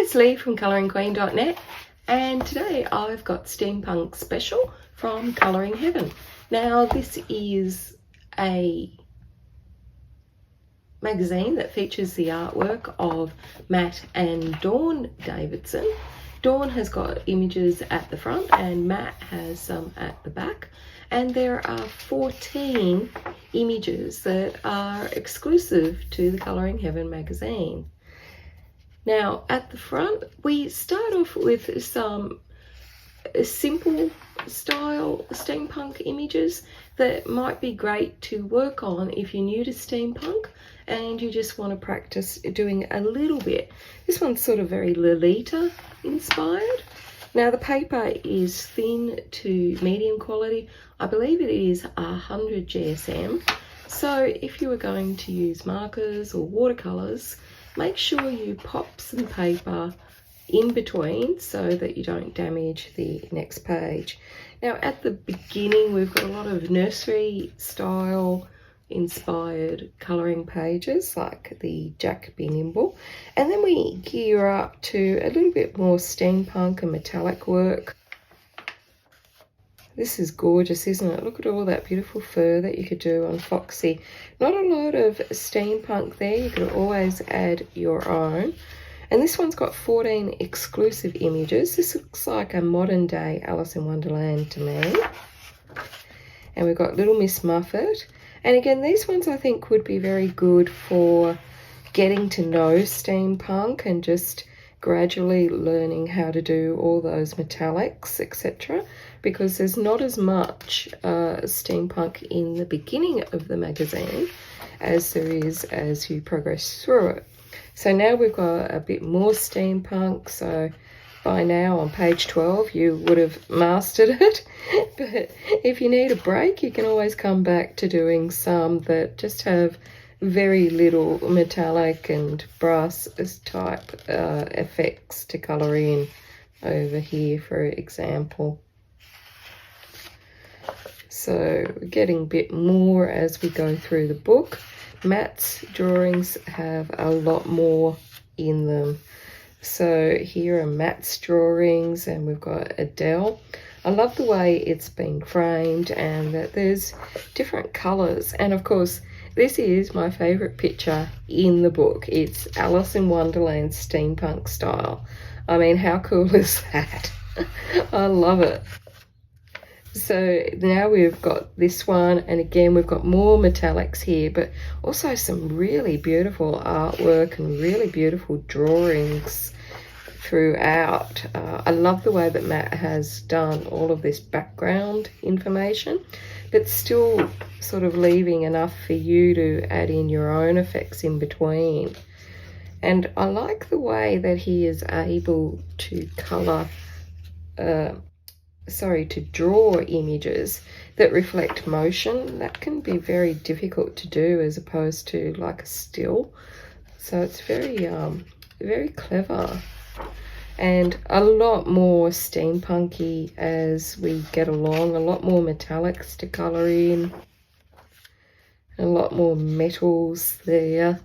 it's Lee from coloringqueen.net, and today I've got Steampunk Special from Colouring Heaven. Now this is a magazine that features the artwork of Matt and Dawn Davidson. Dawn has got images at the front and Matt has some at the back, and there are 14 images that are exclusive to the Colouring Heaven magazine. Now at the front we start off with some simple style steampunk images that might be great to work on if you're new to steampunk and you just want to practice doing a little bit. This one's sort of very Lolita inspired. Now the paper is thin to medium quality. I believe it is 100 GSM. So if you are going to use markers or watercolors, make sure you pop some paper in between so that you don't damage the next page. Now at the beginning we've got a lot of nursery style inspired colouring pages like the Jack Be Nimble, and then we gear up to a little bit more steampunk and metallic work. This is gorgeous, isn't it? Look at all that beautiful fur that you could do on Foxy. Not a lot of steampunk there, you could always add your own. And this one's got 14 exclusive images. This looks like a modern day Alice in Wonderland to me. And we've got Little Miss Muffet. And again, these ones I think would be very good for getting to know steampunk and just gradually learning how to do all those metallics, etc. Because there's not as much steampunk in the beginning of the magazine as there is as you progress through it. So now we've got a bit more steampunk, so by now on page 12 you would have mastered it. But if you need a break, you can always come back to doing some that just have very little metallic and brass type effects to colour in over here, for example. So we're getting a bit more as we go through the book. Matt's drawings have a lot more in them. So here are Matt's drawings, and we've got Adele. I love the way it's been framed and that there's different colours. And of course, this is my favourite picture in the book. It's Alice in Wonderland steampunk style. I mean, how cool is that? I love it. So now we've got this one, and again we've got more metallics here, but also some really beautiful artwork and really beautiful drawings throughout. I love the way that Matt has done all of this background information, but still sort of leaving enough for you to add in your own effects in between. And I like the way that he is able to to draw images that reflect motion. That can be very difficult to do as opposed to like a still. So it's very very clever, and a lot more steampunky as we get along. A lot more metallics to colour in, a lot more metals there.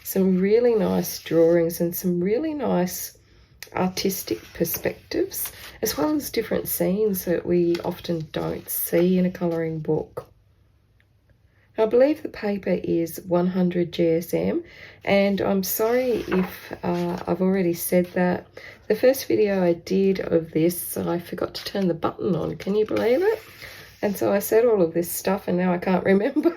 Some really nice drawings and some really nice artistic perspectives, as well as different scenes that we often don't see in a colouring book. I believe the paper is 100 GSM, and I'm sorry if I've already said that. The first video I did of this, I forgot to turn the button on. Can you believe it? And so I said all of this stuff and now I can't remember.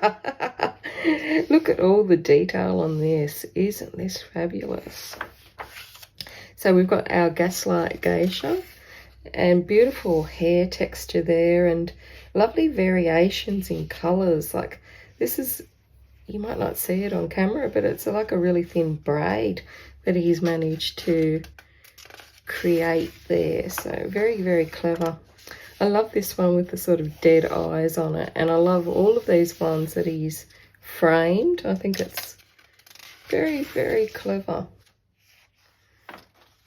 Look at all the detail on this. Isn't this fabulous? So we've got our Gaslight Geisha and beautiful hair texture there and lovely variations in colours. Like this is, you might not see it on camera, but it's like a really thin braid that he's managed to create there. So very, very clever. I love this one with the sort of dead eyes on it, and I love all of these ones that he's framed. I think it's very, very clever.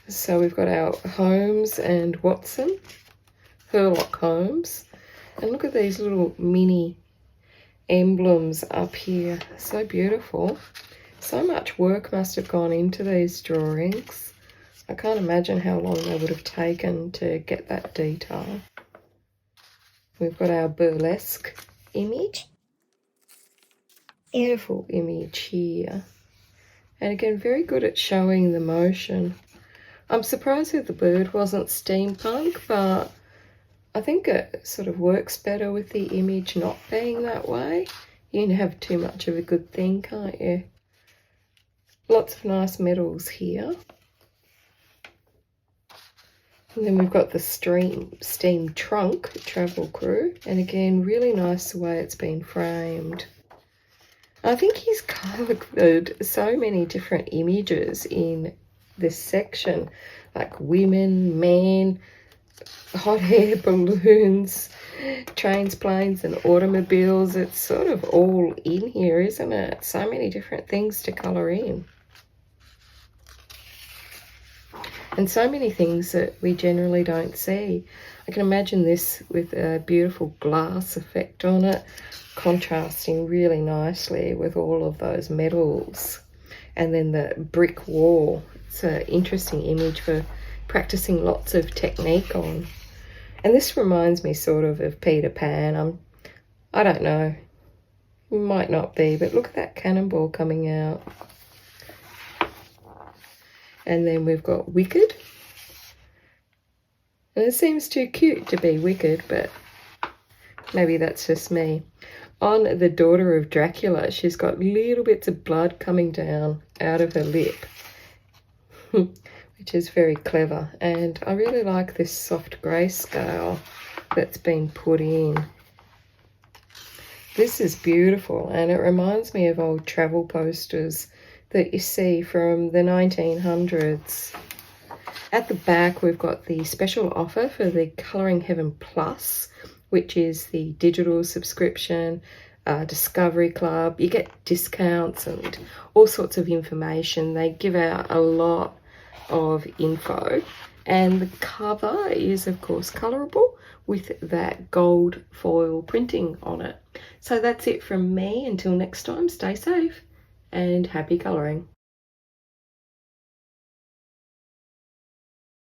So we've got our Holmes and Watson, Sherlock Holmes, and look at these little mini emblems up here. So beautiful. So much work must have gone into these drawings. I can't imagine how long they would have taken to get that detail. We've got our burlesque image. Beautiful image here. And again, very good at showing the motion. I'm surprised that the bird wasn't steampunk, but I think it sort of works better with the image not being that way. You can have too much of a good thing, can't you? Lots of nice metals here. And then we've got the steam trunk travel crew. And again, really nice the way it's been framed. I think he's covered so many different images in this section, like women, men, hot air balloons, trains, planes and automobiles. It's sort of all in here, isn't it? So many different things to colour in. And so many things that we generally don't see. I can imagine this with a beautiful glass effect on it, contrasting really nicely with all of those metals. And then the brick wall. It's an interesting image for practicing lots of technique on. And this reminds me sort of Peter Pan. I don't know. It might not be, but look at that cannonball coming out. And then we've got Wicked. And it seems too cute to be Wicked, but maybe that's just me. On the daughter of Dracula, she's got little bits of blood coming down out of her lip, which is very clever. And I really like this soft grayscale that's been put in. This is beautiful, and it reminds me of old travel posters that you see from the 1900s. At the back, we've got the special offer for the Colouring Heaven Plus, which is the digital subscription, Discovery Club. You get discounts and all sorts of information. They give out a lot of info. And the cover is, of course, colourable with that gold foil printing on it. So that's it from me. Until next time, stay safe and happy colouring.